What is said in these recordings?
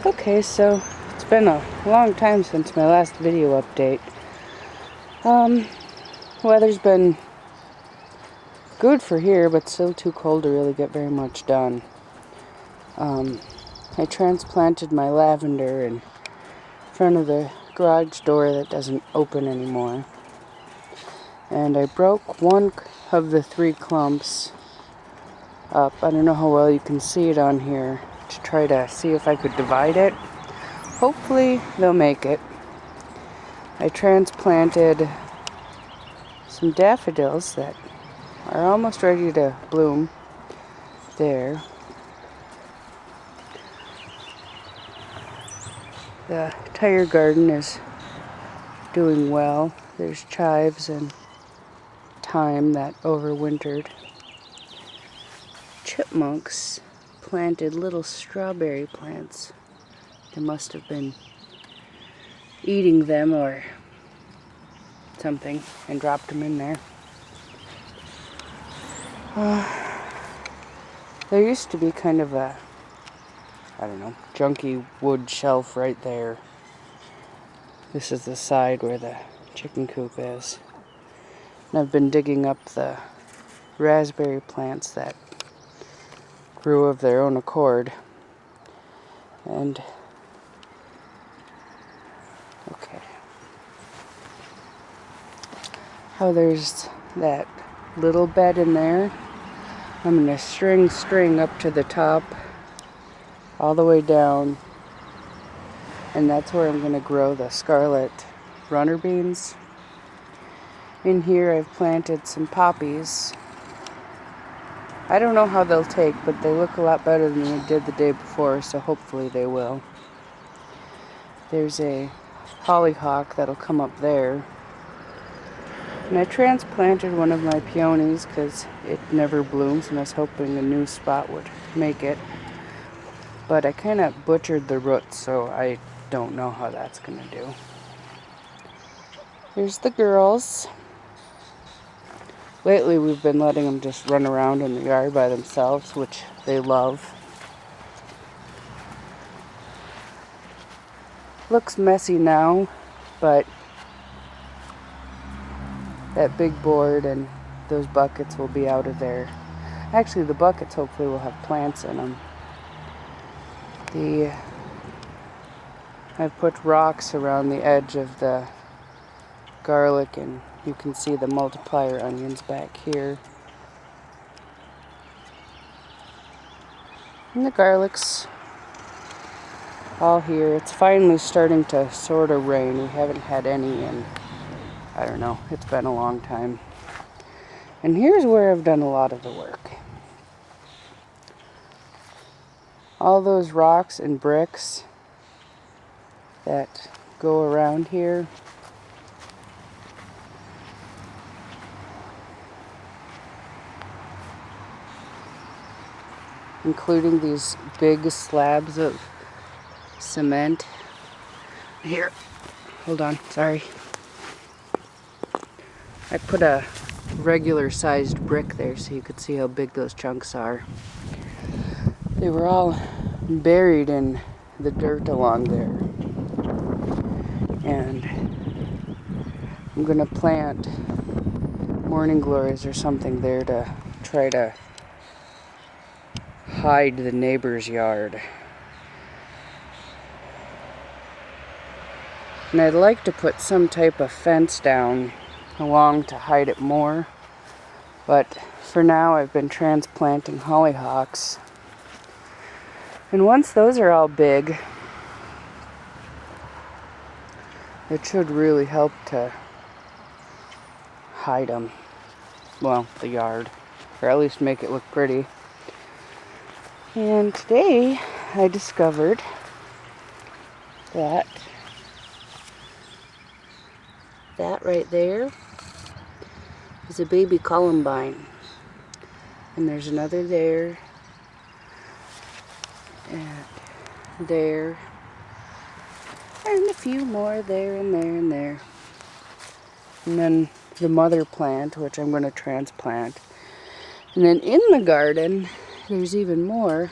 Okay, so it's been a long time since my last video update. Weather's been good for here, but still too cold to really get very much done. I transplanted my lavender in front of the garage door that doesn't open anymore. And I broke one of the 3 clumps up. I don't know how well you can see it on here, to try to see if I could divide it. Hopefully they'll make it. I transplanted some daffodils that are almost ready to bloom there. The entire garden is doing well. There's chives and thyme that overwintered. Chipmunks planted little strawberry plants. They must have been eating them or something and dropped them in there. There used to be kind of a, junky wood shelf right there. This is the side where the chicken coop is. And I've been digging up the raspberry plants that grew of their own accord. And okay. How there's that little bed in there. I'm going to string up to the top, all the way down, and that's where I'm going to grow the scarlet runner beans. In here I've planted some poppies. I don't know how they'll take, but they look a lot better than they did the day before, so hopefully they will. There's a hollyhock that'll come up there. And I transplanted one of my peonies because it never blooms, and I was hoping a new spot would make it. But I kind of butchered the roots, so I don't know how that's going to do. Here's the girls. Lately we've been letting them just run around in the yard by themselves, which they love. Looks messy now, but that big board and those buckets will be out of there. Actually, the buckets hopefully will have plants in them. I've put rocks around the edge of the garlic, and you can see the multiplier onions back here. And the garlic's all here. It's finally starting to sort of rain. We haven't had any in, I don't know, it's been a long time. And here's where I've done a lot of the work. All those rocks and bricks that go around here, including these big slabs of cement. Here, hold on, sorry. I put a regular sized brick there so you could see how big those chunks are. They were all buried in the dirt along there. And I'm gonna plant morning glories or something there to try to hide the neighbor's yard. And I'd like to put some type of fence down along to hide it more, but for now I've been transplanting hollyhocks. And once those are all big, it should really help to hide them. Well, the yard, or at least make it look pretty. And today I discovered that right there is a baby columbine. And there's another there, and there, and a few more there and there and there. And then the mother plant, which I'm going to transplant. And then in the garden, there's even more,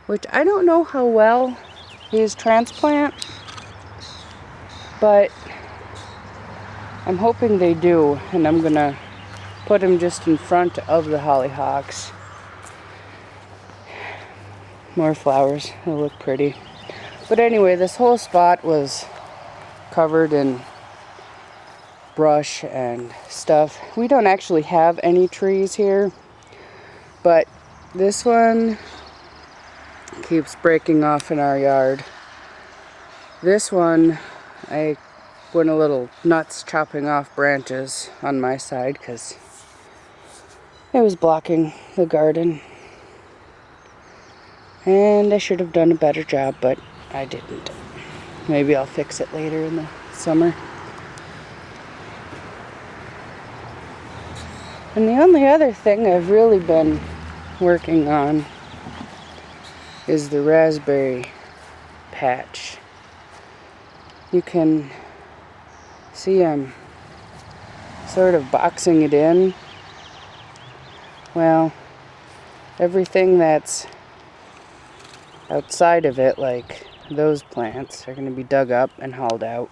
which I don't know how well He's transplant, but I'm hoping they do, and I'm gonna put him just in front of the hollyhocks. More flowers, they look pretty. But anyway, this whole spot was covered in brush and stuff. We don't actually have any trees here, but this one keeps breaking off in our yard. This one, I went a little nuts chopping off branches on my side because it was blocking the garden. And I should have done a better job, but I didn't. Maybe I'll fix it later in the summer. And the only other thing I've really been working on is the raspberry patch. You can see I'm sort of boxing it in. Well, everything that's outside of it, like those plants, are going to be dug up and hauled out.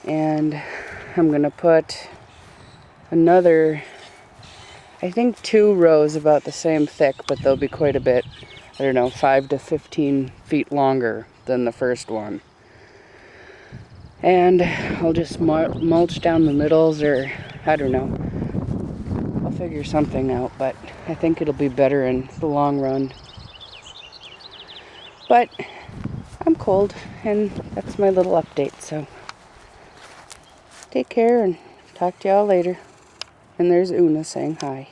And I'm going to put another, I think 2 rows about the same thick, but they'll be quite a bit, I don't know, 5 to 15 feet longer than the first one. And I'll just mulch down the middles, or I don't know. I'll figure something out, but I think it'll be better in the long run. But I'm cold, and that's my little update, so take care and talk to y'all later. And there's Una saying hi.